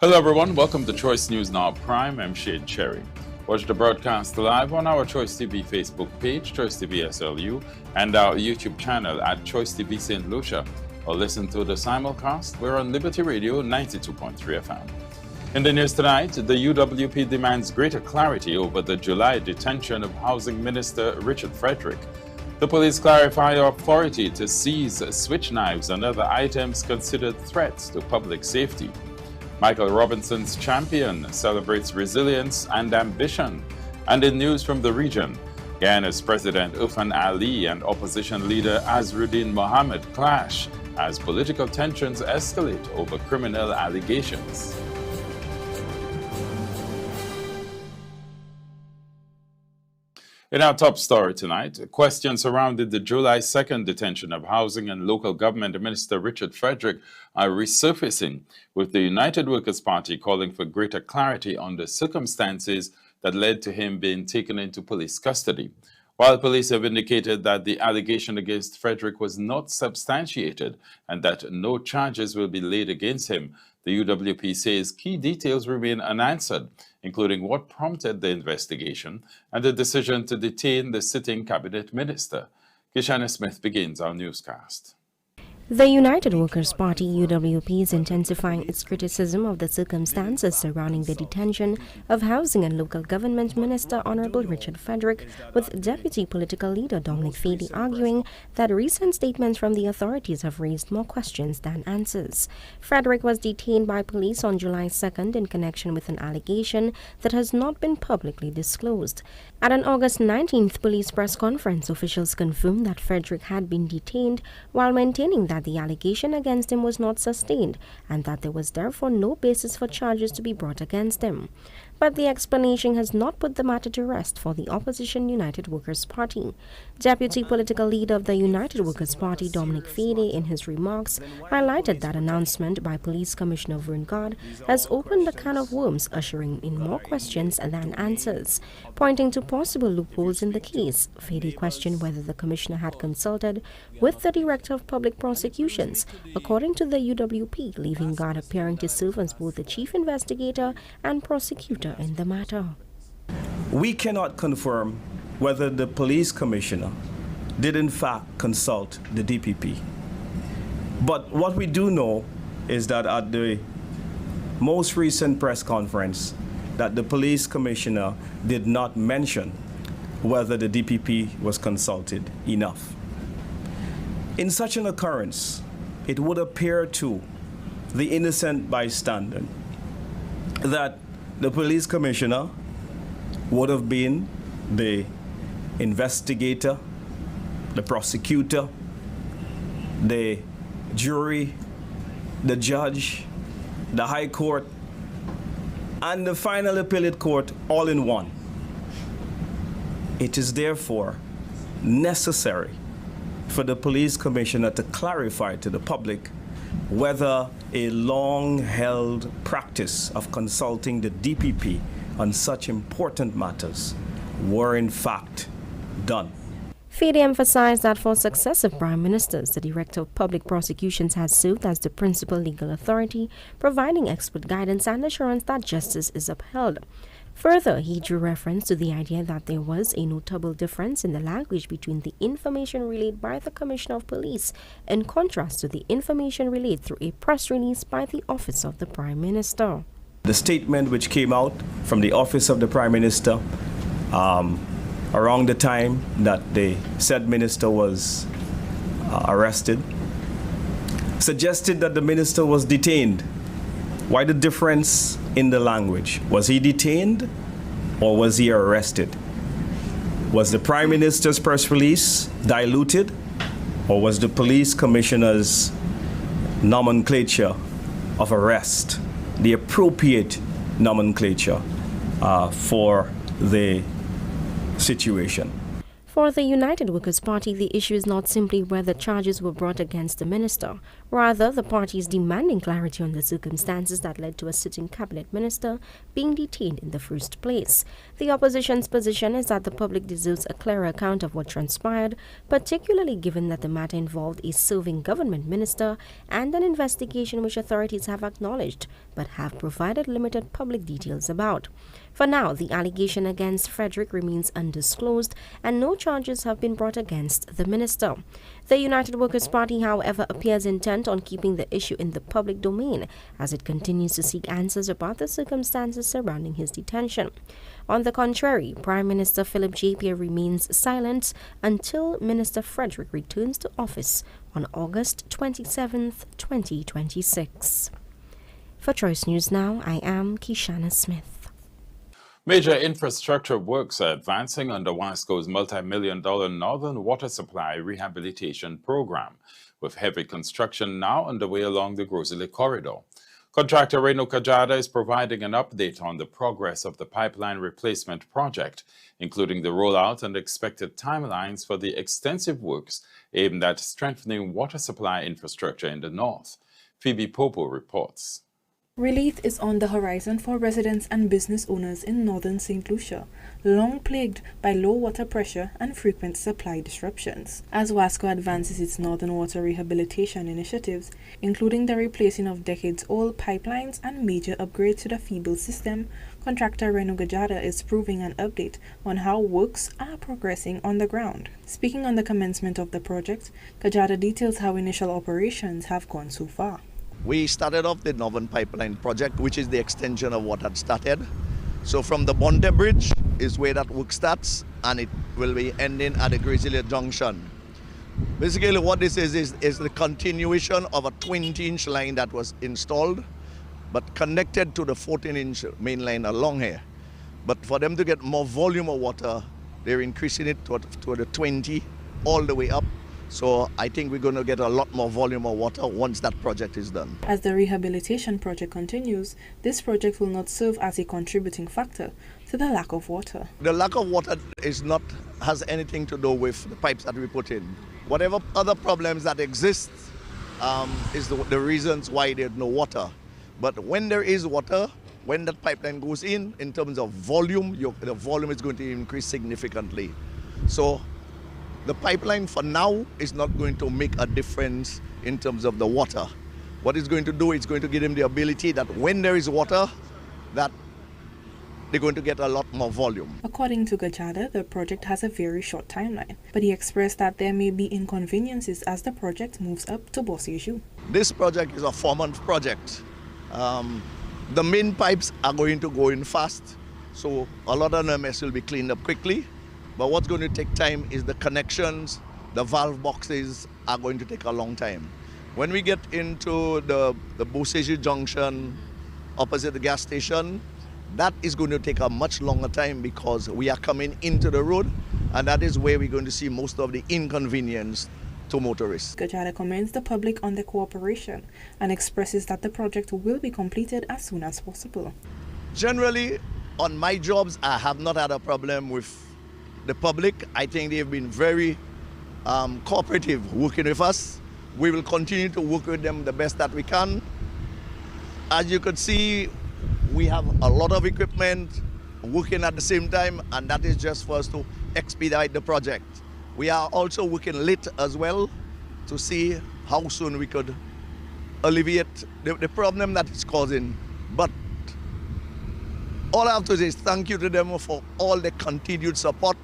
Hello everyone, welcome to Choice News Now Prime. I'm Shade Cherry. Watch the broadcast live on our Choice TV Facebook page, Choice TV SLU, and our YouTube channel at Choice TV St. Lucia, or listen to the simulcast. We're on Liberty Radio 92.3 FM. In the news tonight, the UWP demands greater clarity over the July detention of Housing Minister Richard Frederick. The police clarify authority to seize switch knives and other items considered threats to public safety. Michael Robinson's champion celebrates resilience and ambition. And in news from the region, Ghana's President Ufan Ali and opposition leader Azruddin Mohammed clash as political tensions escalate over criminal allegations. In our top story tonight, questions surrounding the July 2nd detention of Housing and Local Government Minister Richard Frederick are resurfacing, with the United Workers' Party calling for greater clarity on the circumstances that led to him being taken into police custody. While police have indicated that the allegation against Frederick was not substantiated and that no charges will be laid against him, the UWP says key details remain unanswered, including what prompted the investigation and the decision to detain the sitting cabinet minister. Kishana Smith begins our newscast. The United Workers' Party UWP is intensifying its criticism of the circumstances surrounding the detention of Housing and Local Government Minister Honorable Richard Frederick, with Deputy Political Leader Dominic Fede arguing that recent statements from the authorities have raised more questions than answers. Frederick was detained by police on July 2nd in connection with an allegation that has not been publicly disclosed. At an August 19th police press conference, officials confirmed that Frederick had been detained while maintaining that the allegation against him was not sustained and that there was therefore no basis for charges to be brought against him. But the explanation has not put the matter to rest for the opposition United Workers' Party. Deputy Political Leader of the United Workers' Party, Dominic Fede, in his remarks, highlighted that announcement by Police Commissioner Verngard has opened a can of worms, ushering in more questions than answers. Pointing to possible loopholes in the case, Fede questioned whether the Commissioner had consulted with the Director of Public Prosecutions, according to the UWP, leaving Guard appearing to serve as both the Chief Investigator and Prosecutor in the matter. We cannot confirm whether the Police Commissioner did in fact consult the DPP. But what we do know is that at the most recent press conference, that the Police Commissioner did not mention whether the DPP was consulted enough. In such an occurrence, it would appear to the innocent bystander that the Police Commissioner would have been the investigator, the prosecutor, the jury, the judge, the High Court, and the final appellate court all in one. It is therefore necessary for the Police Commissioner to clarify to the public whether a long-held practice of consulting the DPP on such important matters were in fact done. Fede emphasized that for successive prime ministers, the Director of Public Prosecutions has served as the principal legal authority, providing expert guidance and assurance that justice is upheld. Further, he drew reference to the idea that there was a notable difference in the language between the information relayed by the Commissioner of Police in contrast to the information relayed through a press release by the Office of the Prime Minister. The statement which came out from the Office of the Prime Minister around the time that the said minister was arrested suggested that the minister was detained. Why the difference in the language? Was he detained or was he arrested? Was the Prime Minister's press release diluted, or was the Police Commissioner's nomenclature of arrest the appropriate nomenclature for the situation? For the United Workers' Party, the issue is not simply whether charges were brought against the minister. Rather, the party is demanding clarity on the circumstances that led to a sitting cabinet minister being detained in the first place. The opposition's position is that the public deserves a clearer account of what transpired, particularly given that the matter involved a serving government minister and an investigation which authorities have acknowledged but have provided limited public details about. For now, the allegation against Frederick remains undisclosed and no charges have been brought against the minister. The United Workers' Party, however, appears intent on keeping the issue in the public domain as it continues to seek answers about the circumstances surrounding his detention. On the contrary, Prime Minister Philip J. remains silent until Minister Frederick returns to office on August 27, 2026. For Choice News Now, I am Kishana Smith. Major infrastructure works are advancing under WASCO's multi-million-dollar Northern Water Supply Rehabilitation Program, with heavy construction now underway along the Groseley Corridor. Contractor Reno Kajada is providing an update on the progress of the pipeline replacement project, including the rollout and expected timelines for the extensive works aimed at strengthening water supply infrastructure in the north. Phoebe Popo reports. Relief is on the horizon for residents and business owners in northern St. Lucia, long plagued by low water pressure and frequent supply disruptions. As WASCO advances its northern water rehabilitation initiatives, including the replacing of decades-old pipelines and major upgrades to the feeble system, contractor Reno Gajada is proving an update on how works are progressing on the ground. Speaking on the commencement of the project, Gajada details how initial operations have gone so far. We started off the Northern Pipeline project, which is the extension of what had started. So from the Bonte Bridge is where that work starts, and it will be ending at the Grizzly Junction. Basically what this is the continuation of a 20-inch line that was installed, but connected to the 14-inch main line along here. But for them to get more volume of water, they're increasing it to the 20 all the way up. So I think we're going to get a lot more volume of water once that project is done. As the rehabilitation project continues, this project will not serve as a contributing factor to the lack of water. The lack of water has anything to do with the pipes that we put in. Whatever other problems that exist is the reasons why there's no water. But when there is water, when that pipeline goes in terms of volume, the volume is going to increase significantly. So the pipeline for now is not going to make a difference in terms of the water. What it's going to do, it's going to give them the ability that when there is water, that they're going to get a lot more volume. According to Gajada, the project has a very short timeline, but he expressed that there may be inconveniences as the project moves up to Bossiju. This project is a 4-month project. The main pipes are going to go in fast, so a lot of them will be cleaned up quickly. But what's going to take time is the connections, the valve boxes are going to take a long time. When we get into the Bossiju Junction opposite the gas station, that is going to take a much longer time because we are coming into the road, and that is where we're going to see most of the inconvenience to motorists. Gajada commends the public on their cooperation and expresses that the project will be completed as soon as possible. Generally, on my jobs, I have not had a problem with the public. I think they've been very cooperative working with us. We will continue to work with them the best that we can. As you could see, we have a lot of equipment working at the same time, and that is just for us to expedite the project. We are also working late as well to see how soon we could alleviate the problem that it's causing. But all I have to say is thank you to them for all the continued support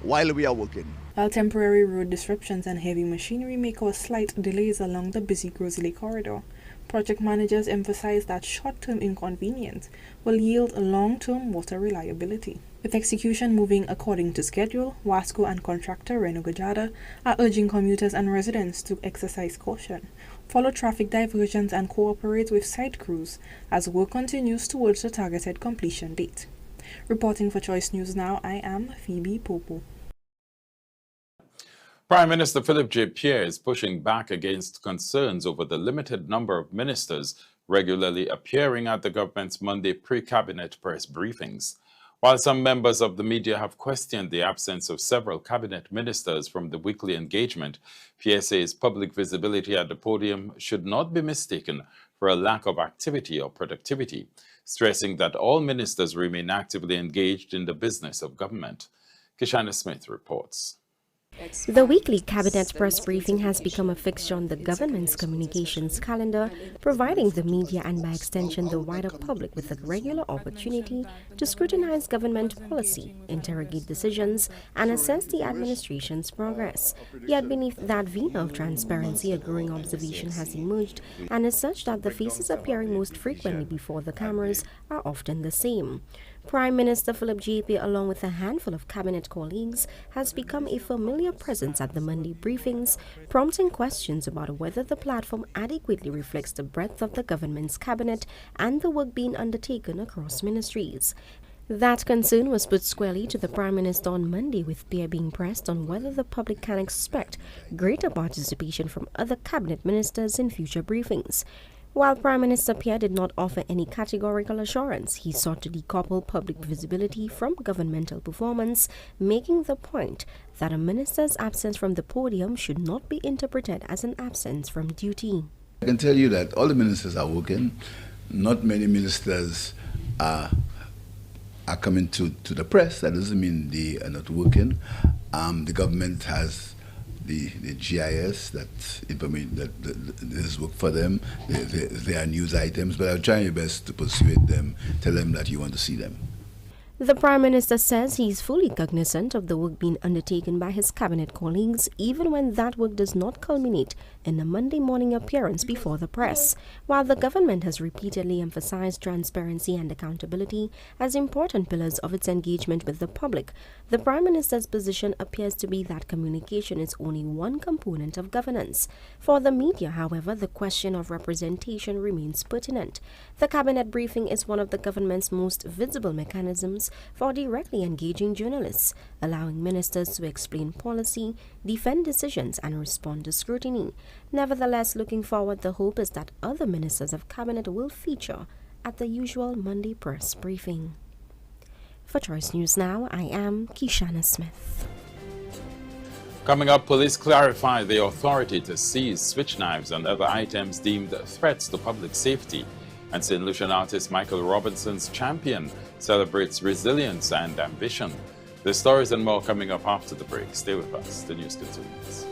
while we are working. While temporary road disruptions and heavy machinery may cause slight delays along the busy Groseley corridor, project managers emphasize that short-term inconvenience will yield long-term water reliability. With execution moving according to schedule, WASCO and contractor Reno Gajada are urging commuters and residents to exercise caution, follow traffic diversions and cooperate with site crews as work continues towards the targeted completion date. Reporting for Choice News Now, I am Phoebe Popo. Prime Minister Philip J. Pierre is pushing back against concerns over the limited number of ministers regularly appearing at the government's Monday pre-cabinet press briefings. While some members of the media have questioned the absence of several cabinet ministers from the weekly engagement, PSA's public visibility at the podium should not be mistaken for a lack of activity or productivity, stressing that all ministers remain actively engaged in the business of government. Kishana Smith reports. The weekly cabinet press briefing has become a fixture on the government's communications calendar, providing the media and by extension the wider public with a regular opportunity to scrutinize government policy, interrogate decisions, and assess the administration's progress. Yet beneath that veneer of transparency, a growing observation has emerged, and is such that the faces appearing most frequently before the cameras are often the same. Prime Minister Philip JP, along with a handful of cabinet colleagues, has become a familiar presence at the Monday briefings, prompting questions about whether the platform adequately reflects the breadth of the government's cabinet and the work being undertaken across ministries. That concern was put squarely to the Prime Minister on Monday, with Pierre being pressed on whether the public can expect greater participation from other cabinet ministers in future briefings. While Prime Minister Pierre did not offer any categorical assurance, he sought to decouple public visibility from governmental performance, making the point that a minister's absence from the podium should not be interpreted as an absence from duty. I can tell you that all the ministers are working. Not many ministers are coming to the press. That doesn't mean they are not working. The government has the GIS that this work for them. They are news items, but I'm trying your best to persuade them, tell them that you want to see them. The Prime Minister says he is fully cognizant of the work being undertaken by his cabinet colleagues, even when that work does not culminate in a Monday morning appearance before the press. While the government has repeatedly emphasized transparency and accountability as important pillars of its engagement with the public, the Prime Minister's position appears to be that communication is only one component of governance. For the media, however, the question of representation remains pertinent. The cabinet briefing is one of the government's most visible mechanisms for directly engaging journalists, allowing ministers to explain policy, defend decisions, and respond to scrutiny. Nevertheless, looking forward, the hope is that other ministers of cabinet will feature at the usual Monday press briefing. For Choice News Now, I am Kishana Smith. Coming up, police clarify the authority to seize switch knives and other items deemed threats to public safety. And St. Lucian artist Michael Robinson's champion celebrates resilience and ambition. The stories and more coming up after the break. Stay with us. The news continues.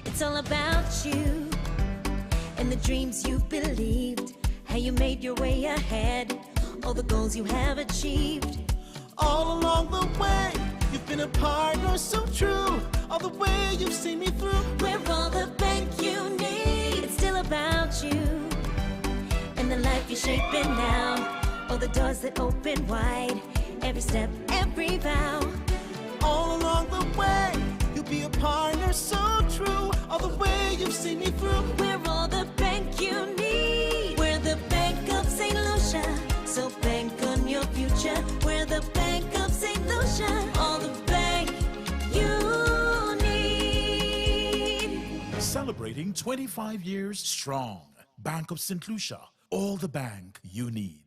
It's all about you and the dreams you've believed, how you made your way ahead, all the goals you have achieved. All along the way, you've been a partner so true. All the way you've seen me through. We're all the bank you need. It's still about you and the life you're shaping now. All the doors that open wide, every step, every vow. All along the way, you'll be a partner so true. All the way you've seen me through. We're all the bank you need. We're the Bank of St. Lucia, so bank on your future. We're the Bank of St. Lucia, all the bank you need. Celebrating 25 years strong. Bank of St. Lucia, all the bank you need.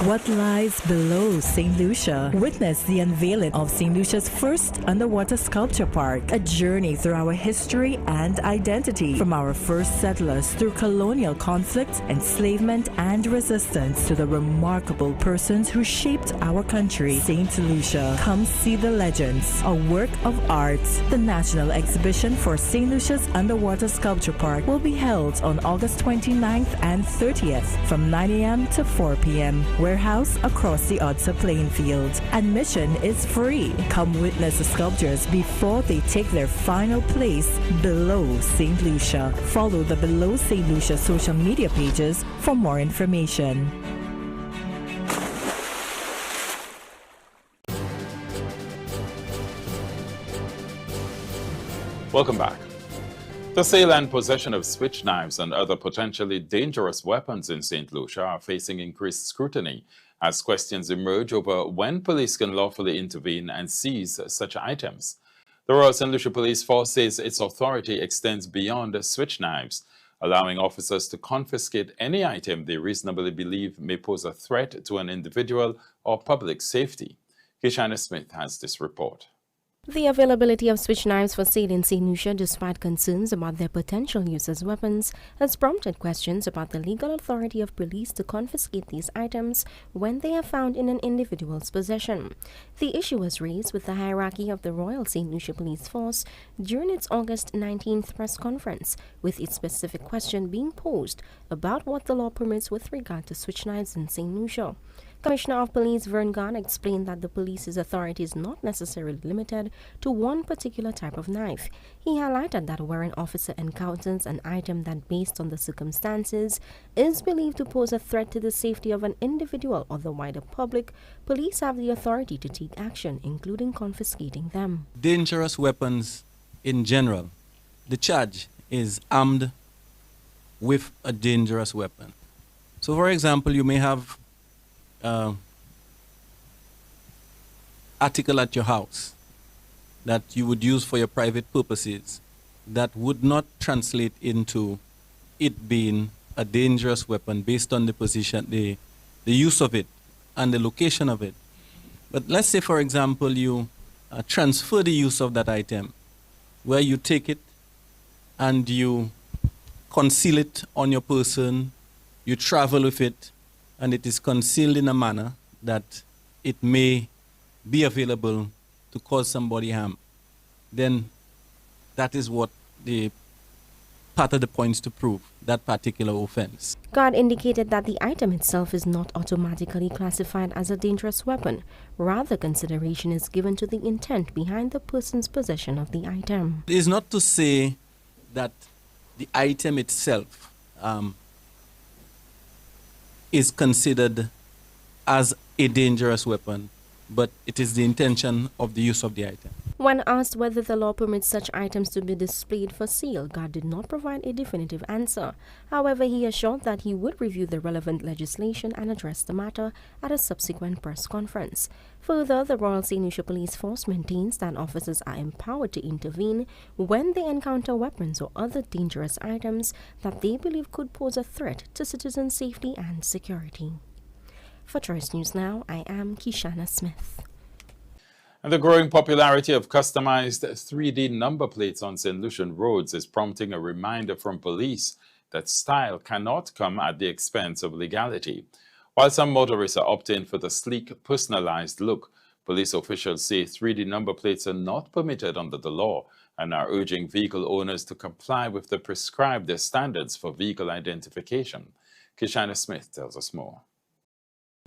What lies below St. Lucia? Witness the unveiling of St. Lucia's first underwater sculpture park, a journey through our history and identity, from our first settlers through colonial conflict, enslavement, and resistance to the remarkable persons who shaped our country. St. Lucia, come see the legends, a work of art. The National Exhibition for St. Lucia's Underwater Sculpture Park will be held on August 29th and 30th from 9 a.m. to 4 p.m. Warehouse across the Odsa playing field. Admission is free. Come witness the sculptures before they take their final place below St. Lucia. Follow the Below St. Lucia social media pages for more information. Welcome back. The sale and possession of switch knives and other potentially dangerous weapons in St. Lucia are facing increased scrutiny as questions emerge over when police can lawfully intervene and seize such items. The Royal St. Lucia Police Force says its authority extends beyond switch knives. allowing officers to confiscate any item they reasonably believe may pose a threat to an individual or public safety. Kishana Smith has this report. The availability of switch knives for sale in St. Lucia, despite concerns about their potential use as weapons, has prompted questions about the legal authority of police to confiscate these items when they are found in an individual's possession. The issue was raised with the hierarchy of the Royal St. Lucia Police Force during its August 19th press conference, with its specific question being posed about what the law permits with regard to switch knives in St. Lucia. Commissioner of Police Vern Garn explained that the police's authority is not necessarily limited to one particular type of knife. He highlighted that where an officer encounters an item that, based on the circumstances, is believed to pose a threat to the safety of an individual or the wider public, police have the authority to take action, including confiscating them. Dangerous weapons in general. The charge is armed with a dangerous weapon. So, for example, you may have article at your house that you would use for your private purposes that would not translate into it being a dangerous weapon based on the position, the use of it and the location of it. But let's say, for example, you transfer the use of that item where you take it and you conceal it on your person, you travel with it, and it is concealed in a manner that it may be available to cause somebody harm, then that is what the part of the points to prove that particular offense. God indicated that the item itself is not automatically classified as a dangerous weapon. Rather, consideration is given to the intent behind the person's possession of the item. It is not to say that the item itself is considered as a dangerous weapon, but it is the intention of the use of the item. When asked whether the law permits such items to be displayed for sale, God did not provide a definitive answer. However, he assured that he would review the relevant legislation and address the matter at a subsequent press conference. Further, the Royal St. Lucia Police Force maintains that officers are empowered to intervene when they encounter weapons or other dangerous items that they believe could pose a threat to citizen safety and security. For Choice News Now, I am Kishana Smith. And the growing popularity of customized 3D number plates on St. Lucian roads is prompting a reminder from police that style cannot come at the expense of legality. While some motorists are opting for the sleek, personalized look, police officials say 3D number plates are not permitted under the law and are urging vehicle owners to comply with the prescribed standards for vehicle identification. Kishana Smith tells us more.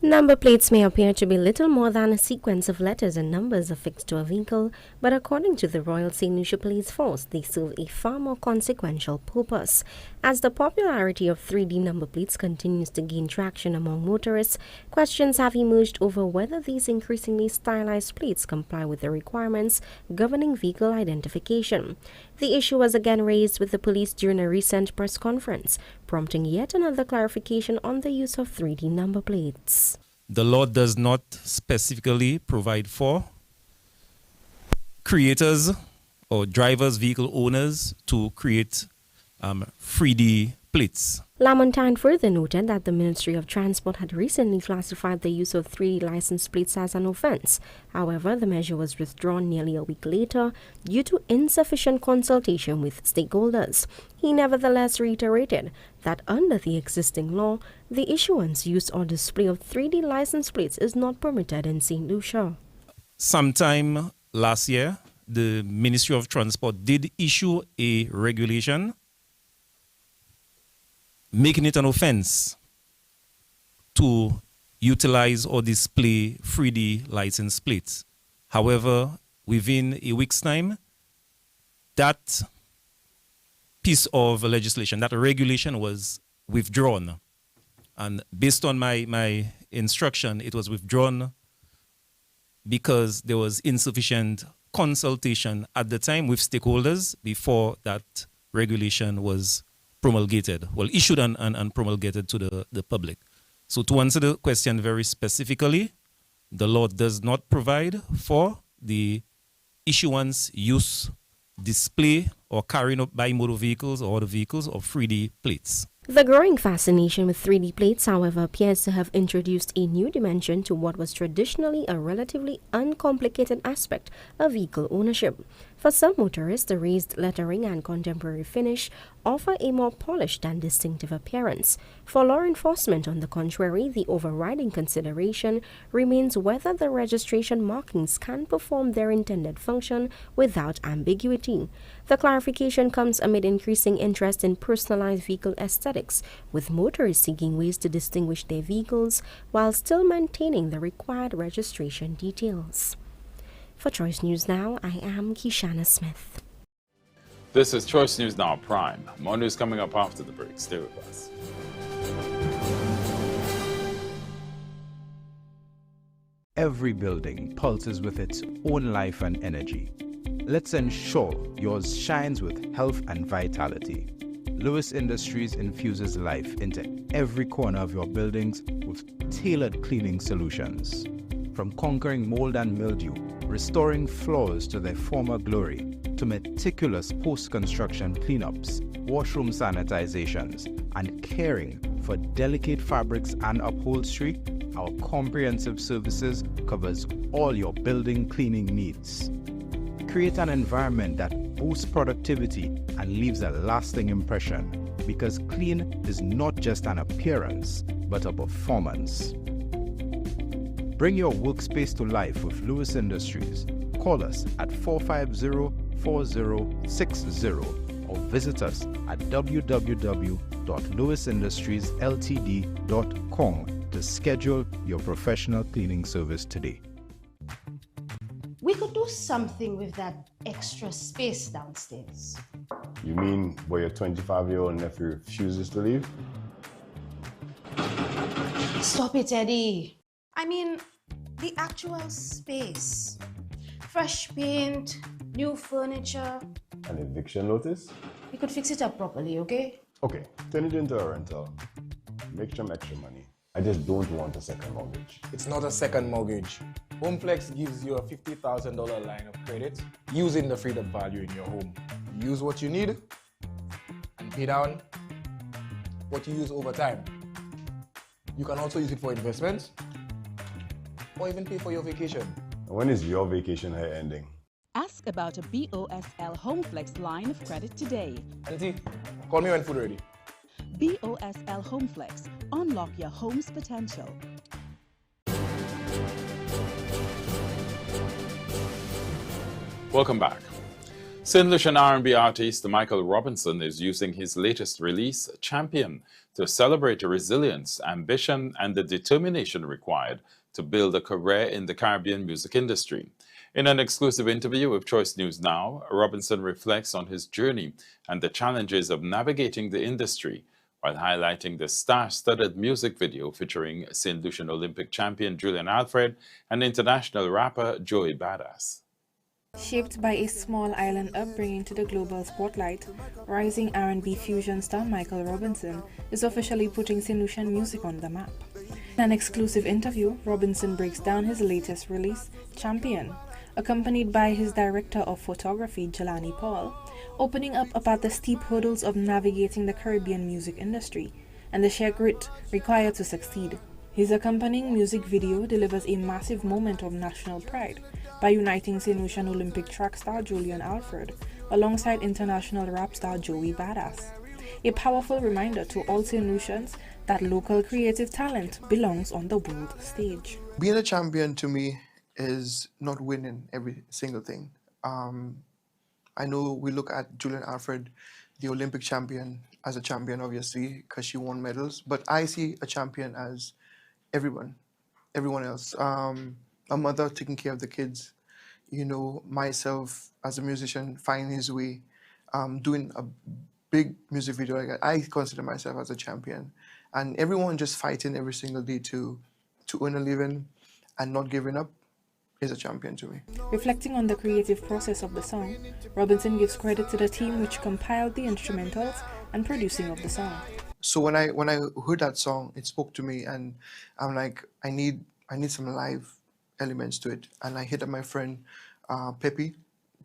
Number plates may appear to be little more than a sequence of letters and numbers affixed to a vehicle, but according to the Royal St. Lucia Police Force, they serve a far more consequential purpose. As the popularity of 3D number plates continues to gain traction among motorists, questions have emerged over whether these increasingly stylized plates comply with the requirements governing vehicle identification. The issue was again raised with the police during a recent press conference, prompting yet another clarification on the use of 3D number plates. The law does not specifically provide for creators or drivers, vehicle owners to create 3D plates. Lamontagne further noted that the Ministry of Transport had recently classified the use of 3D license plates as an offense. However, the measure was withdrawn nearly a week later due to insufficient consultation with stakeholders. He nevertheless reiterated that under the existing law, the issuance, use, or display of 3D license plates is not permitted in St. Lucia. Sometime last year, the Ministry of Transport did issue a regulation making it an offense to utilize or display 3D license plates. However, within a week's time, that piece of legislation, that regulation was withdrawn. And based on my instruction, it was withdrawn because there was insufficient consultation at the time with stakeholders before that regulation was promulgated, issued and promulgated to the public. So to answer the question very specifically, the law does not provide for the issuance, use, display or carrying up by motor vehicles or other vehicles of 3D plates. The growing fascination with 3D plates, however, appears to have introduced a new dimension to what was traditionally a relatively uncomplicated aspect of vehicle ownership. For some motorists, the raised lettering and contemporary finish offer a more polished and distinctive appearance. For law enforcement, on the contrary, the overriding consideration remains whether the registration markings can perform their intended function without ambiguity. The clarification comes amid increasing interest in personalized vehicle aesthetics, with motorists seeking ways to distinguish their vehicles while still maintaining the required registration details. For Choice News Now, I am Kishana Smith. This is Choice News Now Prime. More news coming up after the break. Stay with us. Every building pulses with its own life and energy. Let's ensure yours shines with health and vitality. Lewis Industries infuses life into every corner of your buildings with tailored cleaning solutions. From conquering mold and mildew, restoring floors to their former glory, to meticulous post-construction cleanups, washroom sanitizations, and caring for delicate fabrics and upholstery, our comprehensive services covers all your building cleaning needs. Create an environment that boosts productivity and leaves a lasting impression, because clean is not just an appearance, but a performance. Bring your workspace to life with Lewis Industries. Call us at 450-4060 or visit us at www.lewisindustries.ltd.com to schedule your professional cleaning service today. We could do something with that extra space downstairs. You mean where your 25-year-old nephew refuses to leave? Stop it, Eddie. I mean, the actual space. Fresh paint, new furniture. An eviction notice? We could fix it up properly, okay? Okay, turn it into a rental. Make some extra money. I just don't want a second mortgage. It's not a second mortgage. HomeFlex gives you a $50,000 line of credit using the freed up value in your home. You use what you need and pay down what you use over time. You can also use it for investments or even pay for your vacation. When is your vacation here ending? Ask about a BOSL HomeFlex line of credit today. Auntie, call me when food ready. BOSL HomeFlex. Unlock your home's potential. Welcome back. St. Lucian R&B artist Michael Robinson is using his latest release, Champion, to celebrate the resilience, ambition, and the determination required to build a career in the Caribbean music industry. In an exclusive interview with Choice News Now, Robinson reflects on his journey and the challenges of navigating the industry, while highlighting the star-studded music video featuring St. Lucian Olympic champion Julian Alfred and international rapper Joey Badass. Shaped by a small island upbringing to the global spotlight, rising R&B fusion star Michael Robinson is officially putting St. Lucian music on the map. In an exclusive interview, Robinson breaks down his latest release, Champion, accompanied by his director of photography, Jelani Paul, opening up about the steep hurdles of navigating the Caribbean music industry and the sheer grit required to succeed. His accompanying music video delivers a massive moment of national pride by uniting St. Lucian Olympic track star Julian Alfred alongside international rap star Joey Badass. A powerful reminder to all St. Lucians that local creative talent belongs on the world stage. Being a champion to me is not winning every single thing. I know we look at Julian Alfred, the Olympic champion, as a champion, obviously, because she won medals, but I see a champion as everyone else. A mother taking care of the kids, you know, myself as a musician finding his way, doing a big music video like that. I consider myself as a champion. And everyone just fighting every single day to earn a living and not giving up is a champion to me. Reflecting on the creative process of the song, Robinson gives credit to the team which compiled the instrumentals and producing of the song. So when I heard that song, it spoke to me, and I'm like, I need some live elements to it. And I hit up my friend Pepe,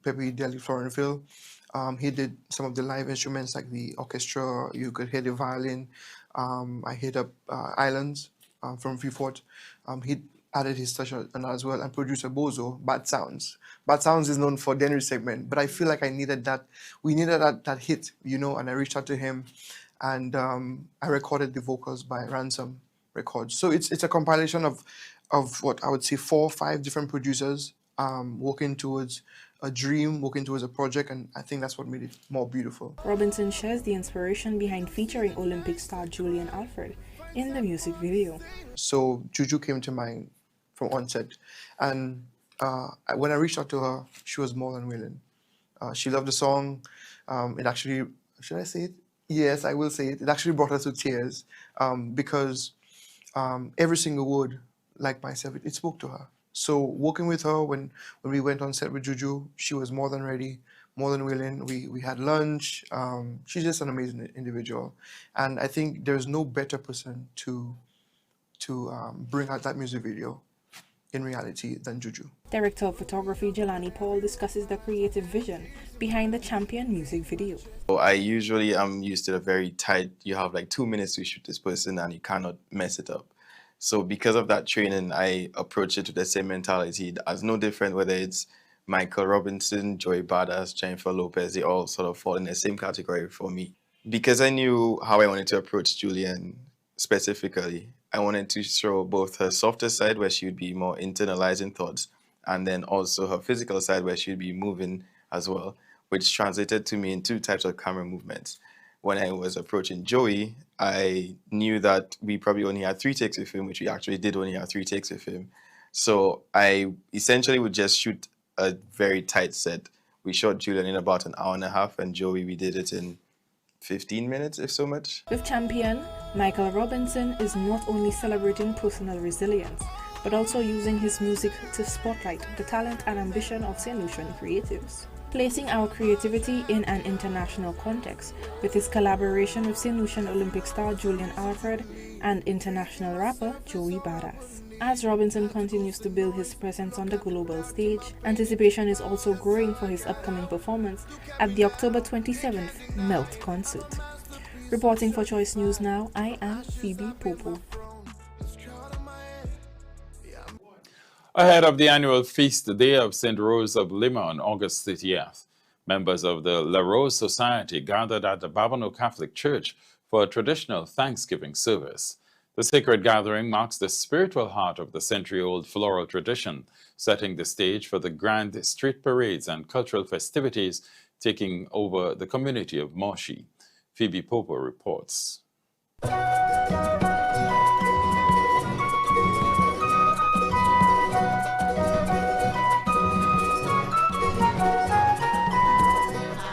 Pepe Deli Florenville. He did some of the live instruments like the orchestra. You could hear the violin. I hit up Islands from Freeport. He added his touch on that as well. And producer Bozo, Bad Sounds. Bad Sounds is known for Denry segment, but I feel like I needed that. We needed that hit, you know, and I reached out to him, and I recorded the vocals by Ransom Records. So it's a compilation of what I would say 4 or 5 different producers working towards a dream, working towards a project, and I think that's what made it more beautiful. Robinson shares the inspiration behind featuring Olympic star Julian Alfred in the music video. So Juju came to mind from onset, and when I reached out to her, she was more than willing. She loved the song. It actually, should I say it? Yes, I will say it. It actually brought her to tears because every single word, like myself, it spoke to her. So working with her when we went on set with Juju, she was more than ready, more than willing. We had lunch. She's just an amazing individual, and I think there's no better person to bring out that music video in reality than Juju. Director of Photography Jelani Paul discusses the creative vision behind the Champion music video. I usually am used to the very tight, you have like 2 minutes to shoot this person and you cannot mess it up. So because of that training, I approach it with the same mentality as no different whether it's Michael Robinson, Joey Badass, Jennifer Lopez, they all sort of fall in the same category for me. Because I knew how I wanted to approach Julian specifically, I wanted to show both her softer side where she would be more internalizing thoughts, and then also her physical side where she would be moving as well, which translated to me in 2 types of camera movements. When I was approaching Joey, I knew that we probably only had 3 takes with him, which we actually did only have 3 takes with him. So I essentially would just shoot a very tight set. We shot Julian in about an hour and a half, and Joey, we did it in 15 minutes, if so much. With Champion, Michael Robinson is not only celebrating personal resilience, but also using his music to spotlight the talent and ambition of St. Lucian creatives. Placing our creativity in an international context with his collaboration with St. Lucian Olympic star Julian Alfred and international rapper Joey Badass. As Robinson continues to build his presence on the global stage, anticipation is also growing for his upcoming performance at the October 27th Melt concert. Reporting for Choice News Now, I am Phoebe Popo. Ahead of the annual feast day of St. Rose of Lima on August 30th, members of the La Rose Society gathered at the Babonneau Catholic Church for a traditional Thanksgiving service. The sacred gathering marks the spiritual heart of the century-old floral tradition, setting the stage for the grand street parades and cultural festivities taking over the community of Moshi. Phoebe Popo reports.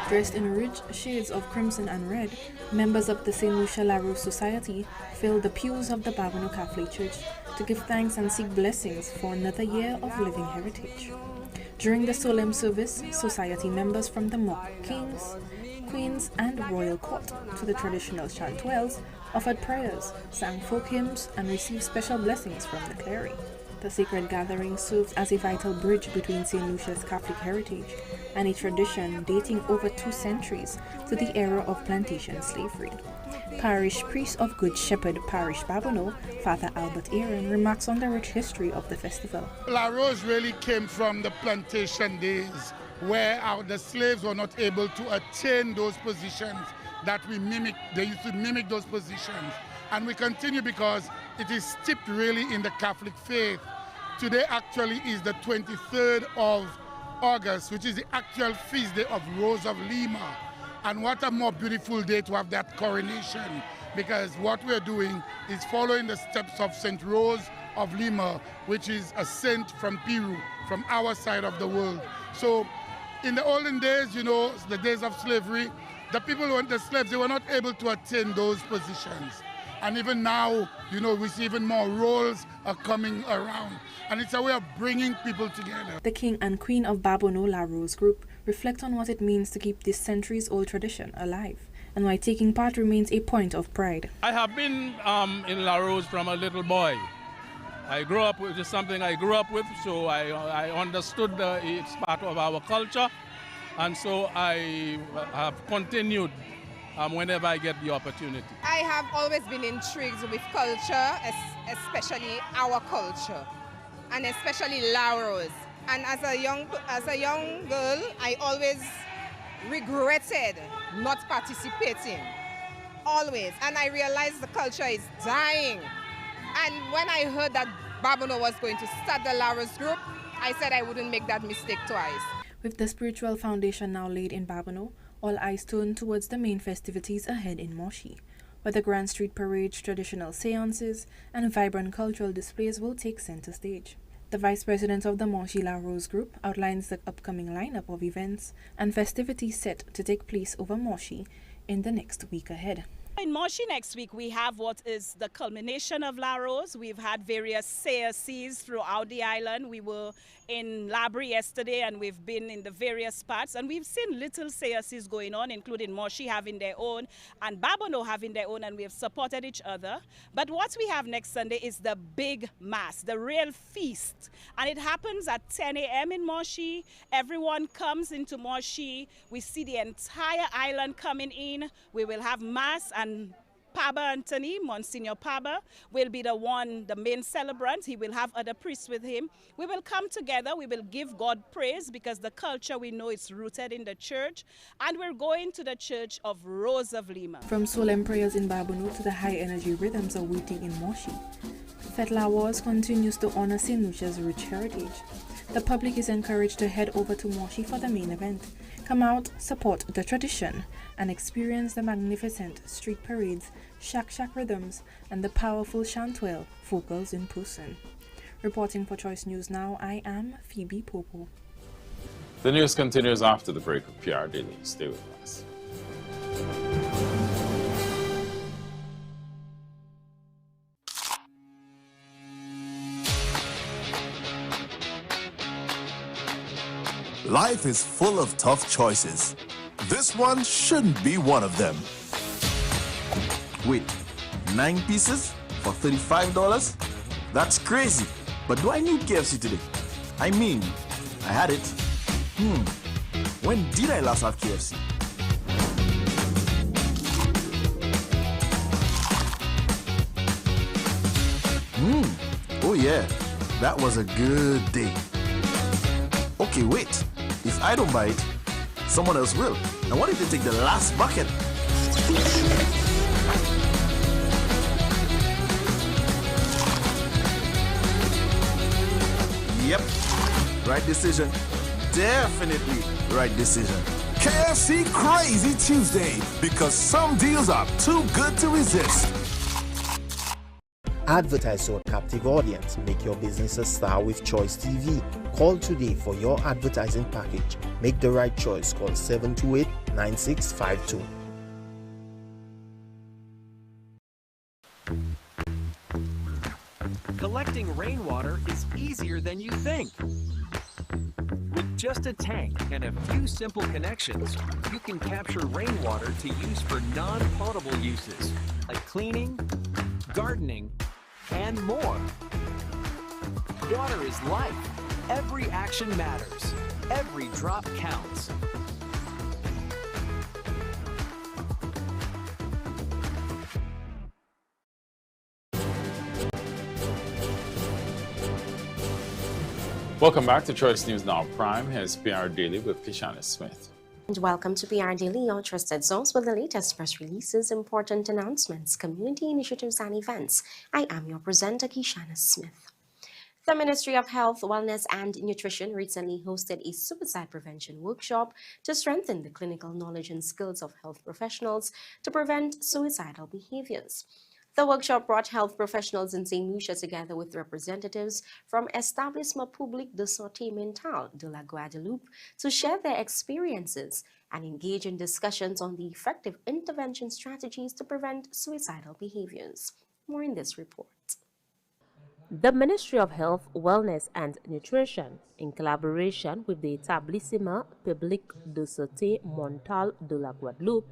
Dressed in rich shades of crimson and red, members of the St. Lucia La Rose Society filled the pews of the Babonneau Catholic Church to give thanks and seek blessings for another year of living heritage. During the solemn service, society members from the mock kings, queens, and royal court to the traditional chantwells offered prayers, sang folk hymns, and received special blessings from the clergy. The sacred gathering serves as a vital bridge between St. Lucia's Catholic heritage and a tradition dating over 2 centuries to the era of plantation slavery. Parish priest of Good Shepherd Parish Babonneau, Father Albert Aaron, remarks on the rich history of the festival. La Rose really came from the plantation days where the slaves were not able to attain those positions that we mimic. They used to mimic those positions. And we continue because it is steeped really in the Catholic faith. Today actually is the 23rd of August, which is the actual feast day of Rose of Lima. And what a more beautiful day to have that coronation, because what we're doing is following the steps of St. Rose of Lima, which is a saint from Peru, from our side of the world. So in the olden days, you know, the days of slavery, the people who were the slaves, they were not able to attain those positions. And even now, you know, we see even more roles are coming around. And it's a way of bringing people together. The King and Queen of Babonneau La Rose group reflect on what it means to keep this centuries-old tradition alive, and why taking part remains a point of pride. I have been in La Rose from a little boy. I grew up with something I grew up with, so I understood it's part of our culture. And so I have continued whenever I get the opportunity. I have always been intrigued with culture, especially our culture, and especially Laos. And as a young girl, I always regretted not participating, always. And I realized the culture is dying. And when I heard that Babono was going to start the Laos group, I said I wouldn't make that mistake twice. With the spiritual foundation now laid in Babono, all eyes turn towards the main festivities ahead in Moshi, where the Grand Street Parade, traditional seances, and vibrant cultural displays will take center stage. The Vice President of the Moshi La Rose Group outlines the upcoming lineup of events and festivities set to take place over Moshi in the next week ahead. In Moshi next week, we have what is the culmination of La Rose. We've had various seances throughout the island. We were in Labri yesterday, and we've been in the various parts, and we've seen little seances going on, including Moshi having their own and Babono having their own, and we have supported each other. But what we have next Sunday is the big mass, the real feast, and it happens at 10 a.m. in Moshi. Everyone comes into Moshi. We see the entire island coming in. We will have mass, and Paba Anthony, Monsignor Paba, will be the main celebrant. He will have other priests with him. We will come together. We will give God praise, because the culture, we know, is rooted in the church. And we're going to the Church of Rose of Lima. From solemn prayers in Babono to the high-energy rhythms awaiting in Moshi, Fetla Wars continues to honor St. Lucia's rich heritage. The public is encouraged to head over to Moshi for the main event. Come out, support the tradition, and experience the magnificent street parades, shack rhythms, and the powerful chantuelle vocals in person. Reporting for Choice News Now, I am Phoebe Popo. The news continues after the break of PR Daily. Stay with us. Life is full of tough choices. This one shouldn't be one of them. Wait, 9 pieces for $35? That's crazy. But do I need KFC today? I mean, I had it. When did I last have KFC? Oh yeah, that was a good day. Okay, wait. If I don't buy it, someone else will. And what if they take the last bucket? Yep, right decision. Definitely right decision. KFC Crazy Tuesday, because some deals are too good to resist. Advertise to a captive audience. Make your business a star with Choice TV. Call today for your advertising package. Make the right choice. Call 728-9652. Collecting rainwater is easier than you think. With just a tank and a few simple connections, you can capture rainwater to use for non-potable uses, like cleaning, gardening, and more. Water is life. Every action matters. Every drop counts. Welcome back to Choice News Now Prime. Here's PR Daily with Kishana Smith. And welcome to PR Daily, your trusted source with the latest press releases, important announcements, community initiatives, and events. I am your presenter, Kishana Smith. The Ministry of Health, Wellness, and Nutrition recently hosted a suicide prevention workshop to strengthen the clinical knowledge and skills of health professionals to prevent suicidal behaviors. The workshop brought health professionals in St. Lucia together with representatives from Établissement Public de Santé Mentale de la Guadeloupe to share their experiences and engage in discussions on the effective intervention strategies to prevent suicidal behaviors. More in this report. The Ministry of Health, Wellness and Nutrition, in collaboration with the Établissement Public de Santé Mentale de la Guadeloupe,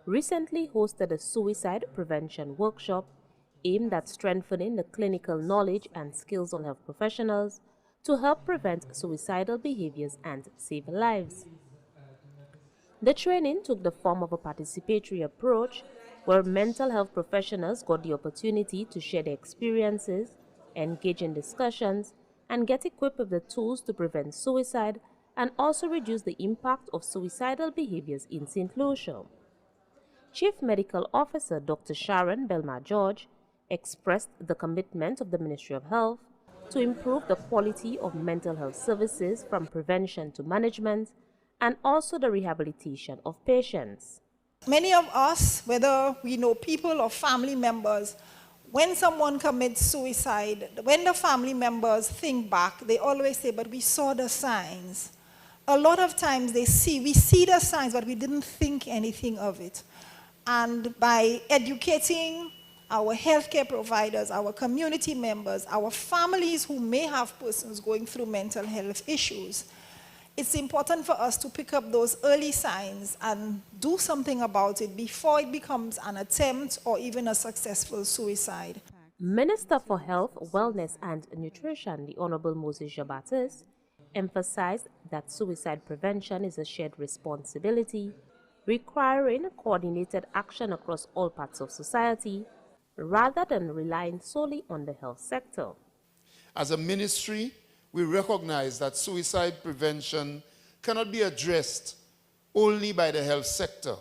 recently hosted a suicide prevention workshop aimed at strengthening the clinical knowledge and skills of health professionals to help prevent suicidal behaviors and save lives. The training took the form of a participatory approach where mental health professionals got the opportunity to share their experiences, engage in discussions, and get equipped with the tools to prevent suicide and also reduce the impact of suicidal behaviors in St. Lucia. Chief Medical Officer Dr. Sharon Belma George expressed the commitment of the Ministry of Health to improve the quality of mental health services from prevention to management and also the rehabilitation of patients. Many of us, whether we know people or family members, when someone commits suicide, when the family members think back, they always say, but we saw the signs. A lot of times we see the signs, but we didn't think anything of it. And by educating our healthcare providers, our community members, our families who may have persons going through mental health issues, it's important for us to pick up those early signs and do something about it before it becomes an attempt or even a successful suicide. Minister for Health, Wellness and Nutrition, the Honorable Moses Jabatis, emphasized that suicide prevention is a shared responsibility, requiring coordinated action across all parts of society, rather than relying solely on the health sector. As a ministry, we recognize that suicide prevention cannot be addressed only by the health sector.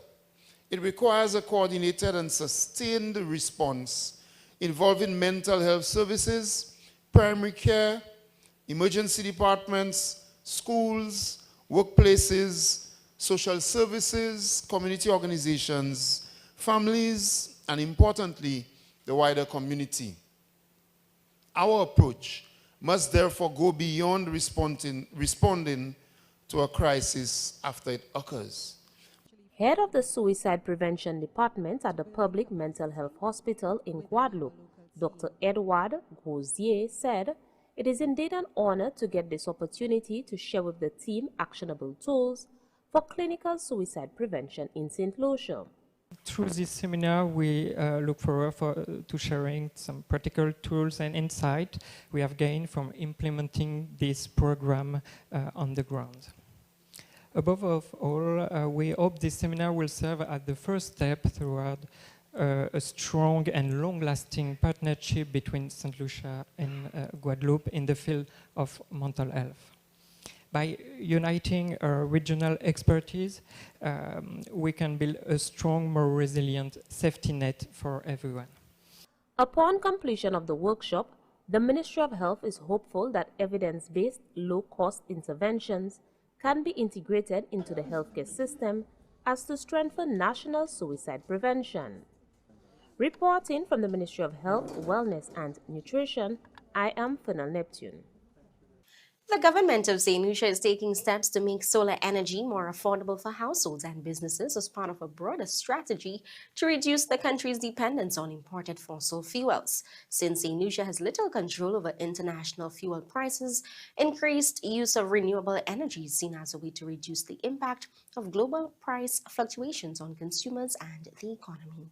It requires a coordinated and sustained response involving mental health services, primary care, emergency departments, schools, workplaces, social services, community organizations, families, and importantly, the wider community. Our approach must therefore go beyond responding to a crisis after it occurs. Head of the Suicide Prevention Department at the Public Mental Health Hospital in Guadeloupe, Dr. Edouard Gauzier, said, "It is indeed an honor to get this opportunity to share with the team actionable tools for clinical suicide prevention in St. Lucia." Through this seminar, we look forward to sharing some practical tools and insight we have gained from implementing this program on the ground. Above all, we hope this seminar will serve as the first step toward a strong and long-lasting partnership between St. Lucia and Guadeloupe in the field of mental health. By uniting our regional expertise, we can build a strong, more resilient safety net for everyone. Upon completion of the workshop, the Ministry of Health is hopeful that evidence-based, low-cost interventions can be integrated into the healthcare system as to strengthen national suicide prevention. Reporting from the Ministry of Health, Wellness and Nutrition, I am Fennel Neptune. The government of St. Lucia is taking steps to make solar energy more affordable for households and businesses as part of a broader strategy to reduce the country's dependence on imported fossil fuels. Since St. Lucia has little control over international fuel prices, increased use of renewable energy is seen as a way to reduce the impact of global price fluctuations on consumers and the economy.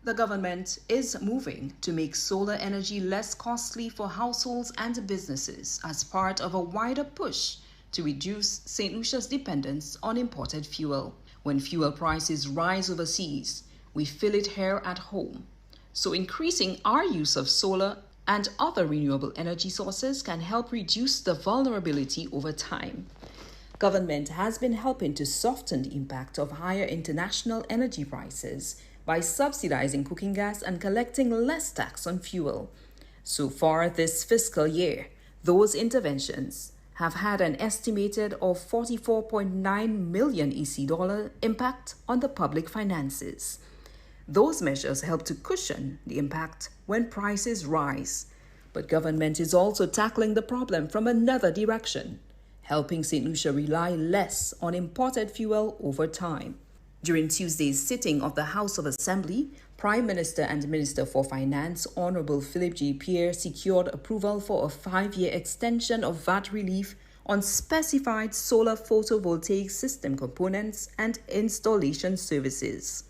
The government is moving to make solar energy less costly for households and businesses as part of a wider push to reduce St. Lucia's dependence on imported fuel. When fuel prices rise overseas, we feel it here at home. So increasing our use of solar and other renewable energy sources can help reduce the vulnerability over time. Government has been helping to soften the impact of higher international energy prices by subsidizing cooking gas and collecting less tax on fuel. So far this fiscal year, those interventions have had an estimated of 44.9 million EC dollar impact on the public finances. Those measures help to cushion the impact when prices rise. But government is also tackling the problem from another direction, helping St. Lucia rely less on imported fuel over time. During Tuesday's sitting of the House of Assembly, Prime Minister and Minister for Finance, Honorable Philip J. Pierre, secured approval for a 5-year extension of VAT relief on specified solar photovoltaic system components and installation services.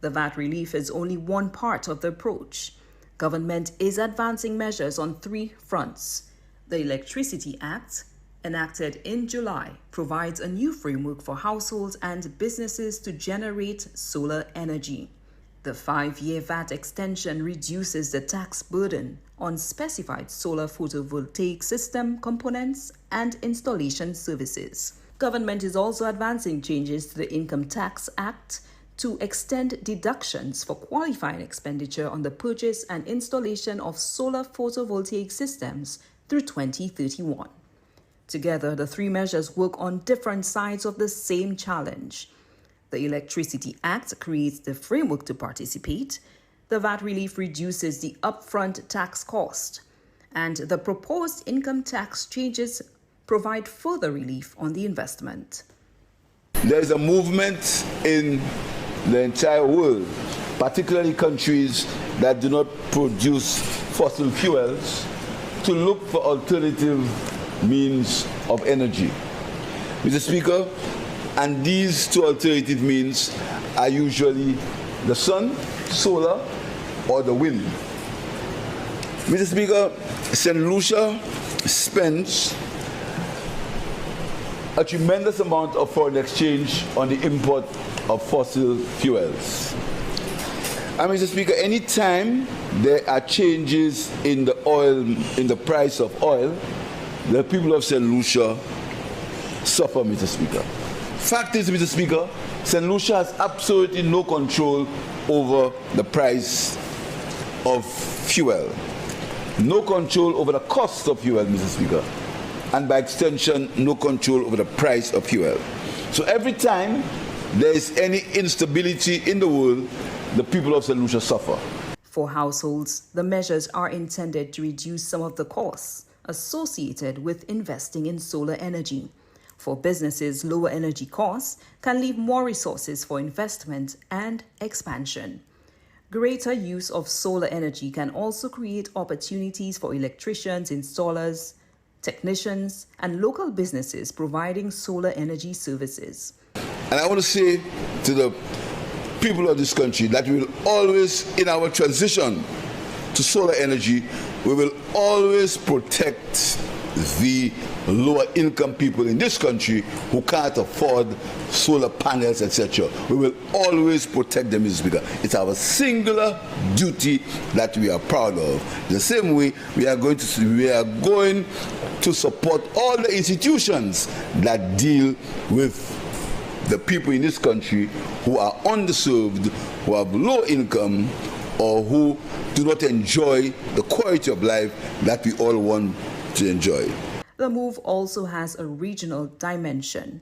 The VAT relief is only one part of the approach. Government is advancing measures on 3 fronts: the Electricity Act, enacted in July, provides a new framework for households and businesses to generate solar energy. The 5-year VAT extension reduces the tax burden on specified solar photovoltaic system components and installation services. Government is also advancing changes to the Income Tax Act to extend deductions for qualifying expenditure on the purchase and installation of solar photovoltaic systems through 2031. Together, the three measures work on different sides of the same challenge. The Electricity Act creates the framework to participate. The VAT relief reduces the upfront tax cost. And the proposed income tax changes provide further relief on the investment. There is a movement in the entire world, particularly countries that do not produce fossil fuels, to look for alternative means of energy. Mr. Speaker, and these two alternative means are usually the sun, solar, or the wind. Mr. Speaker, St. Lucia spends a tremendous amount of foreign exchange on the import of fossil fuels. And Mr. Speaker, anytime there are changes in the oil, in the price of oil, the people of St. Lucia suffer, Mr. Speaker. Fact is, Mr. Speaker, St. Lucia has absolutely no control over the price of fuel, no control over the cost of fuel, Mr. Speaker, and by extension, no control over the price of fuel. So every time there is any instability in the world, the people of St. Lucia suffer. For households, the measures are intended to reduce some of the costs associated with investing in solar energy. For businesses, lower energy costs can leave more resources for investment and expansion. Greater use of solar energy can also create opportunities for electricians, installers, technicians, and local businesses providing solar energy services. And I want to say to the people of this country that we will always, in our transition to solar energy, we will always protect the lower income people in this country who can't afford solar panels, etc. We will always protect them, Mr. Speaker. It's our singular duty that we are proud of. The same way we are going to support all the institutions that deal with the people in this country who are underserved, who have low income, or who do not enjoy the quality of life that we all want to enjoy. The move also has a regional dimension.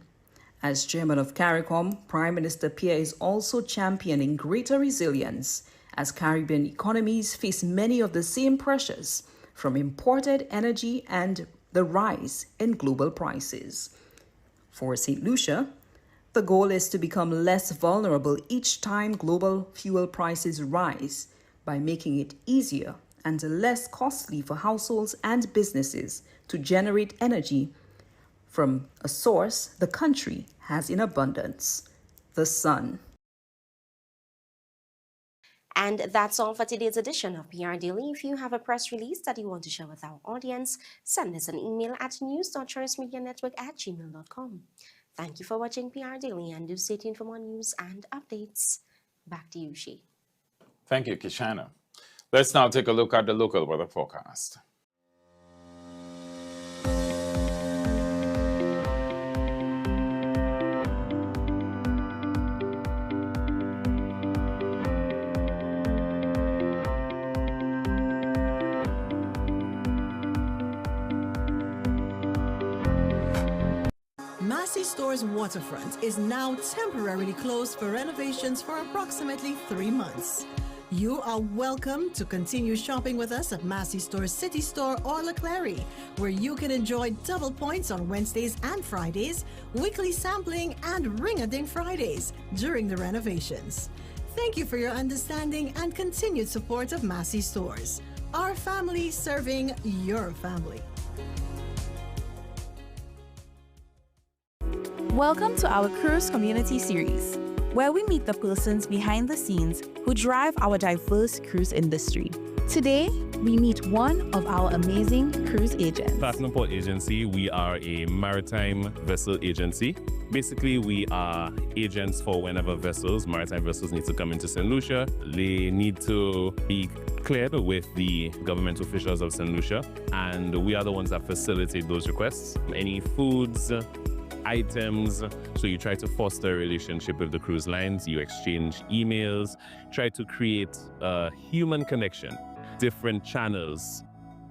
As chairman of CARICOM, Prime Minister Pierre is also championing greater resilience as Caribbean economies face many of the same pressures from imported energy and the rise in global prices. For St. Lucia, the goal is to become less vulnerable each time global fuel prices rise by making it easier and less costly for households and businesses to generate energy from a source the country has in abundance, the sun. And that's all for today's edition of PR Daily. If you have a press release that you want to share with our audience, send us an email at news.choicemedianetwork@gmail.com. Thank you for watching PR Daily, and do stay tuned for more news and updates. Back to you, Shea. Thank you, Kishana. Let's now take a look at the local weather forecast. Massey Store's waterfront is now temporarily closed for renovations for approximately 3 months. You are welcome to continue shopping with us at Massey Store's City Store or Leclerc, where you can enjoy double points on Wednesdays and Fridays, weekly sampling, and Ring-a-Ding Fridays during the renovations. Thank you for your understanding and continued support of Massey Stores. Our family serving your family. Welcome to our Cruise Community Series, where we meet the persons behind the scenes who drive our diverse cruise industry. Today, we meet one of our amazing cruise agents. Platinum Port Agency, we are a maritime vessel agency. Basically, we are agents for whenever maritime vessels need to come into St. Lucia. They need to be cleared with the government officials of St. Lucia, and we are the ones that facilitate those requests. Any foods, items, so you try to foster a relationship with the cruise lines, you exchange emails, try to create a human connection, different channels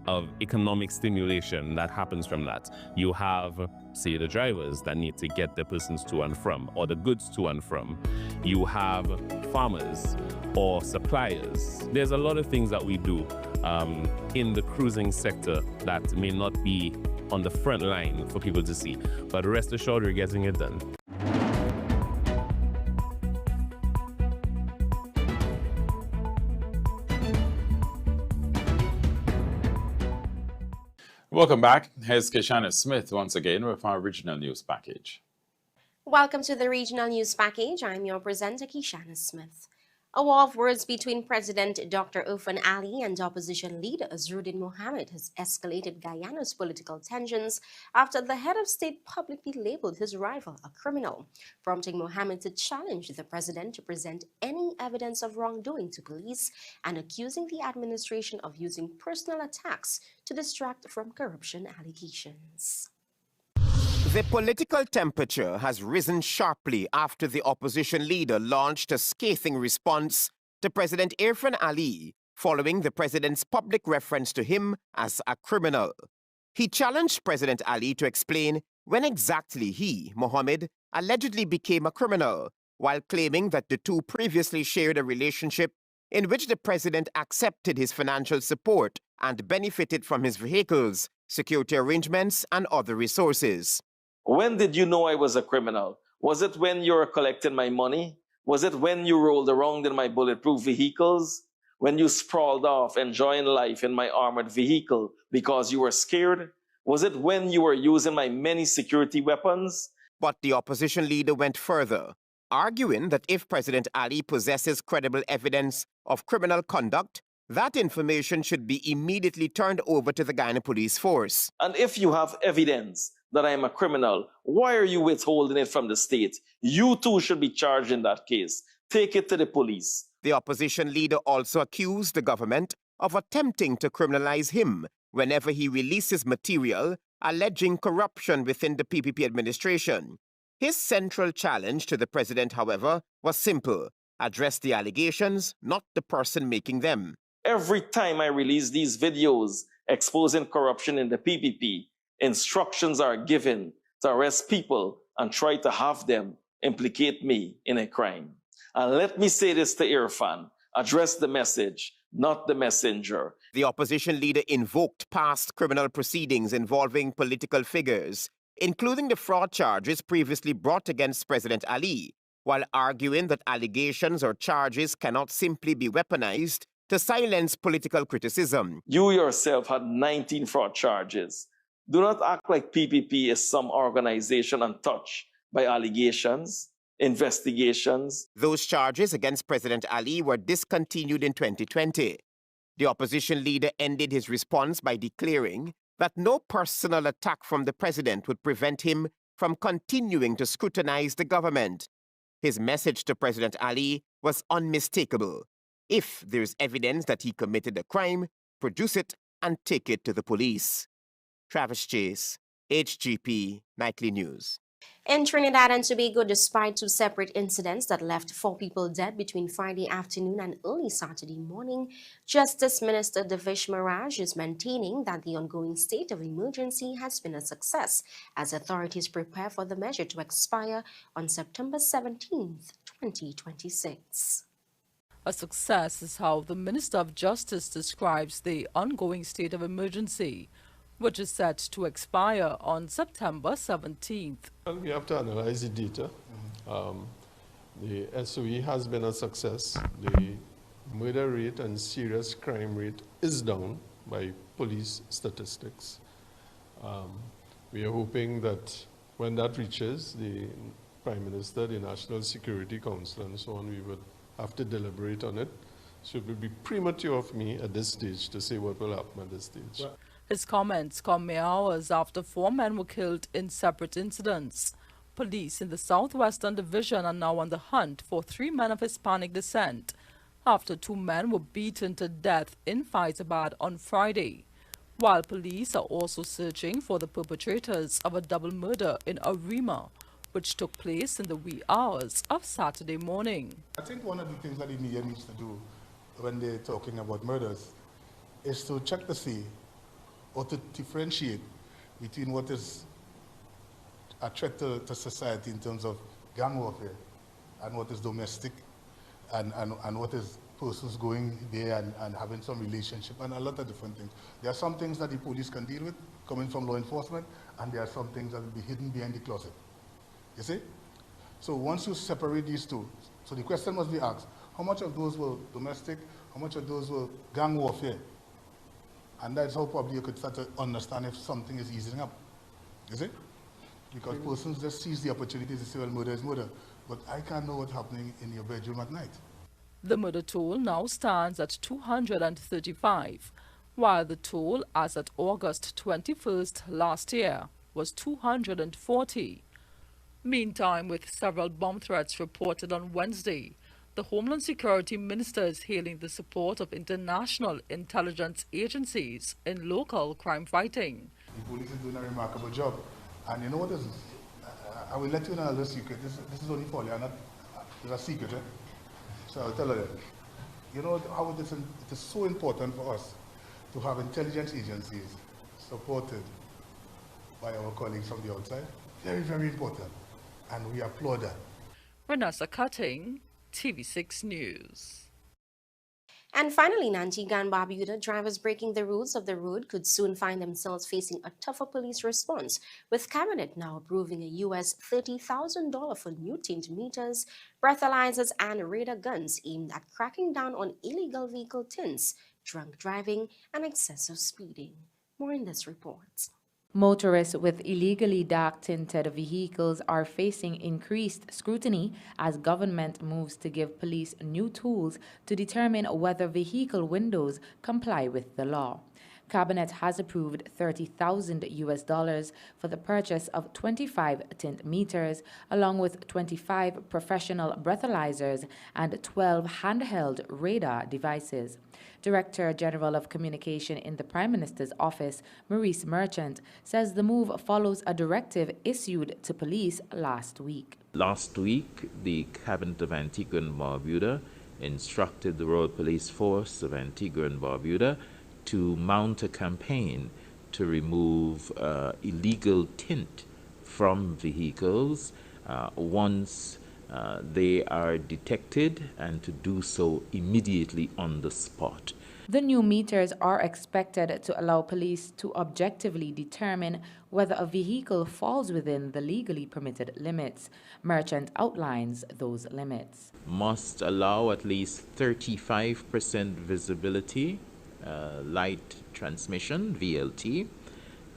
of economic stimulation that happens from that. You have, say, the drivers that need to get the persons to and from, or the goods to and from. You have farmers or suppliers. There's a lot of things that we do in the cruising sector that may not be on the front line for people to see, but rest assured we're getting it done. Welcome back. Here's Keshana Smith once again with our regional news package. Welcome to the regional news package. I'm your presenter, Keshana Smith. A war of words between President Dr. Irfan Ali and opposition leader Azruddin Mohammed has escalated Guyana's political tensions after the head of state publicly labeled his rival a criminal, prompting Mohammed to challenge the president to present any evidence of wrongdoing to police and accusing the administration of using personal attacks to distract from corruption allegations. The political temperature has risen sharply after the opposition leader launched a scathing response to President Irfan Ali following the president's public reference to him as a criminal. He challenged President Ali to explain when exactly he, Mohammed, allegedly became a criminal, while claiming that the two previously shared a relationship in which the president accepted his financial support and benefited from his vehicles, security arrangements, and other resources. When did you know I was a criminal? Was it when you were collecting my money? Was it when you rolled around in my bulletproof vehicles? When you sprawled off enjoying life in my armored vehicle because you were scared? Was it when you were using my many security weapons? But the opposition leader went further, arguing that if President Ali possesses credible evidence of criminal conduct, that information should be immediately turned over to the Guyana Police Force. And if you have evidence that I am a criminal, why are you withholding it from the state? You too should be charged in that case. Take it to the police. The opposition leader also accused the government of attempting to criminalize him whenever he releases material alleging corruption within the PPP administration. His central challenge to the president, however, was simple: address the allegations, not the person making them. Every time I release these videos exposing corruption in the PPP, instructions are given to arrest people and try to have them implicate me in a crime. And let me say this to Irfan: address the message, not the messenger. The opposition leader invoked past criminal proceedings involving political figures, including the fraud charges previously brought against President Ali, while arguing that allegations or charges cannot simply be weaponized to silence political criticism. You yourself had 19 fraud charges. Do not act like PPP is some organization untouched by allegations, investigations. Those charges against President Ali were discontinued in 2020. The opposition leader ended his response by declaring that no personal attack from the president would prevent him from continuing to scrutinize the government. His message to President Ali was unmistakable. If there is evidence that he committed a crime, produce it and take it to the police. Travis Chase, HGP Nightly News. In Trinidad and Tobago, despite two separate incidents that left 4 people dead between Friday afternoon and early Saturday morning, Justice Minister Devish Mirage is maintaining that the ongoing state of emergency has been a success as authorities prepare for the measure to expire on September 17, 2026. A success is how the Minister of Justice describes the ongoing state of emergency, which is set to expire on September 17th. Well, we have to analyze the data. The SOE has been a success. The murder rate and serious crime rate is down by police statistics. We are hoping that when that reaches the Prime Minister, the National Security Council and so on, we would have to deliberate on it So it would be premature of me at this stage to say what will happen at this stage. His comments come mere hours after 4 men were killed in separate incidents. Police in the Southwestern Division are now on the hunt for 3 men of Hispanic descent after 2 men were beaten to death in Fyzabad on Friday, while police are also searching for the perpetrators of a double murder in Arima, which took place in the wee hours of Saturday morning. I think one of the things that the media needs to do when they're talking about murders is to check to see or to differentiate between what is a threat to society in terms of gang warfare and what is domestic and what is persons going there and having some relationship and a lot of different things. There are some things that the police can deal with coming from law enforcement, and there are some things that will be hidden behind the closet. You see? So once you separate these two, so the question must be asked, how much of those were domestic, how much of those were gang warfare? And that's how probably you could start to understand if something is easing up. You see? Because persons just seize the opportunity to say, well, murder is murder. But I can't know what's happening in your bedroom at night. The murder toll now stands at 235, while the toll as at August 21st last year was 240. Meantime, with several bomb threats reported on Wednesday, the Homeland Security Minister is hailing the support of international intelligence agencies in local crime fighting. The police is doing a remarkable job. And you know what is, I will let you know a little secret. This is only for you, it's a secret. So I'll tell you that. You know how it is so important for us to have intelligence agencies supported by our colleagues from the outside. Very, very important. And we applaud that. Renessa Cutting, TV6 News. And finally, in Antigua and Barbuda, drivers breaking the rules of the road could soon find themselves facing a tougher police response, with Cabinet now approving a US $30,000 for new tint meters, breathalyzers, and radar guns aimed at cracking down on illegal vehicle tints, drunk driving, and excessive speeding. More in this report. Motorists with illegally dark-tinted vehicles are facing increased scrutiny as government moves to give police new tools to determine whether vehicle windows comply with the law. Cabinet has approved $30,000 for the purchase of 25 tint meters, along with 25 professional breathalyzers and 12 handheld radar devices. Director General of Communication in the Prime Minister's office, Maurice Merchant, says the move follows a directive issued to police last week. Last week, the Cabinet of Antigua and Barbuda instructed the Royal Police Force of Antigua and Barbuda to mount a campaign to remove illegal tint from vehicles once they are detected, and to do so immediately on the spot. The new meters are expected to allow police to objectively determine whether a vehicle falls within the legally permitted limits. Merchant outlines those limits. Must allow at least 35% visibility, light transmission, VLT.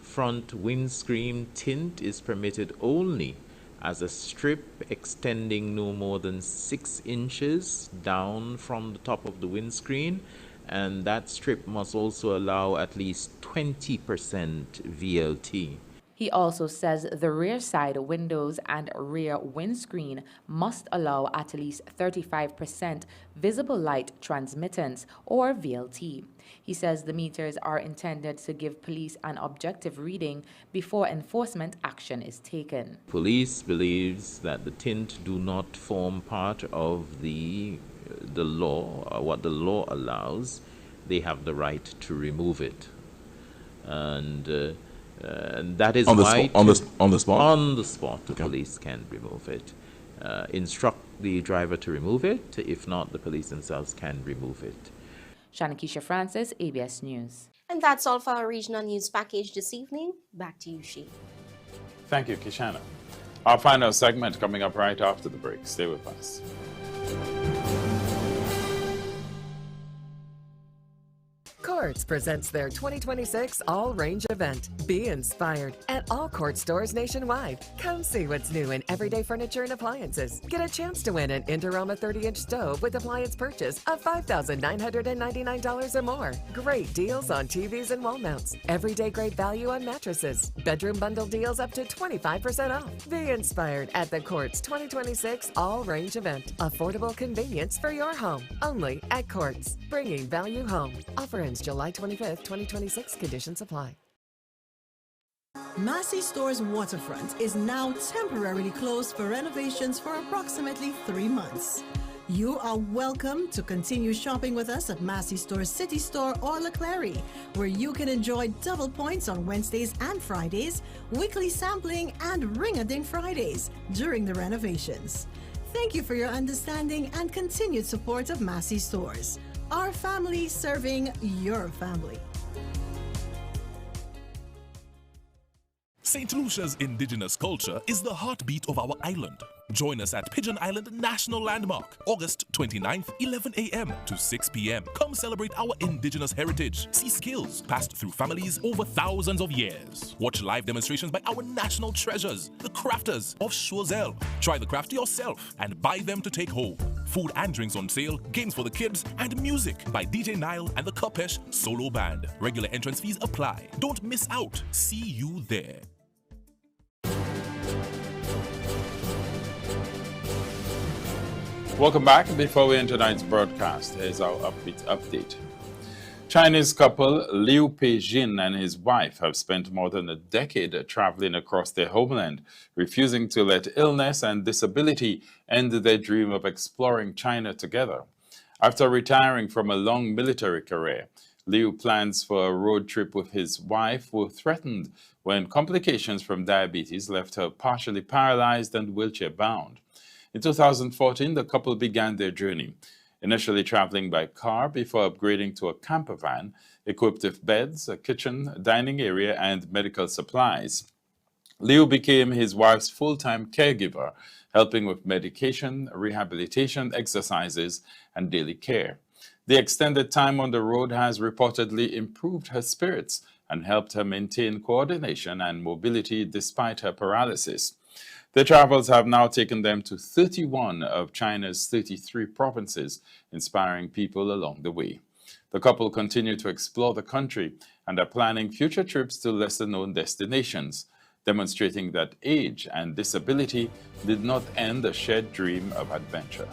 Front windscreen tint is permitted only as a strip extending no more than 6 inches down from the top of the windscreen, and that strip must also allow at least 20% VLT. He also says the rear side windows and rear windscreen must allow at least 35% visible light transmittance, or VLT. He says the meters are intended to give police an objective reading before enforcement action is taken. Police believes that the tint do not form part of the law, or what the law allows. They have the right to remove it. And that is why on the spot, the police can remove it. Instruct the driver to remove it. If not, the police themselves can remove it. Shanakisha Francis, ABS News. And that's all for our regional news package this evening. Back to you, Shane. Thank you, Kishana. Our final segment coming up right after the break. Stay with us. Courts presents their 2026 all-range event. Be inspired at all Court stores nationwide. Come see what's new in everyday furniture and appliances. Get a chance to win an Indorama 30-inch stove with appliance purchase of $5,999 or more. Great deals on TVs and wall mounts. Everyday great value on mattresses. Bedroom bundle deals up to 25% off. Be inspired at the Courts 2026 all-range event. Affordable convenience for your home. Only at Courts. Bringing value home. Offer ends July 25th, 2026. Conditions apply. Massey Store's waterfront is now temporarily closed for renovations for approximately 3 months. You are welcome to continue shopping with us at Massey Store City Store or Leclerc, where you can enjoy double points on Wednesdays and Fridays, weekly sampling, and ring-a-ding Fridays during the renovations. Thank you for your understanding and continued support of Massey Stores. Our family serving your family. St. Lucia's indigenous culture is the heartbeat of our island. Join us at Pigeon Island National Landmark, August 29th, 11 a.m. to 6 p.m. Come celebrate our indigenous heritage. See skills passed through families over thousands of years. Watch live demonstrations by our national treasures, the crafters of Choiseul. Try the craft yourself and buy them to take home. Food and drinks on sale, games for the kids, and music by DJ Nile and the Kapesh Solo Band. Regular entrance fees apply. Don't miss out. See you there. Welcome back. Before we end tonight's broadcast, here's our update. Chinese couple Liu Peijin and his wife have spent more than a decade traveling across their homeland, refusing to let illness and disability end their dream of exploring China together. After retiring from a long military career, Liu plans for a road trip with his wife were threatened when complications from diabetes left her partially paralyzed and wheelchair-bound. In 2014, the couple began their journey, initially traveling by car before upgrading to a camper van equipped with beds, a kitchen, dining area, and medical supplies. Liu became his wife's full-time caregiver, helping with medication, rehabilitation, exercises, and daily care. The extended time on the road has reportedly improved her spirits and helped her maintain coordination and mobility despite her paralysis. Their travels have now taken them to 31 of China's 33 provinces, inspiring people along the way. The couple continue to explore the country and are planning future trips to lesser-known destinations, demonstrating that age and disability did not end a shared dream of adventure.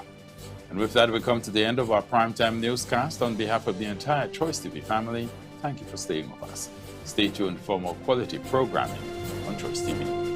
And with that, we come to the end of our primetime newscast. On behalf of the entire Choice TV family, thank you for staying with us. Stay tuned for more quality programming on Choice TV.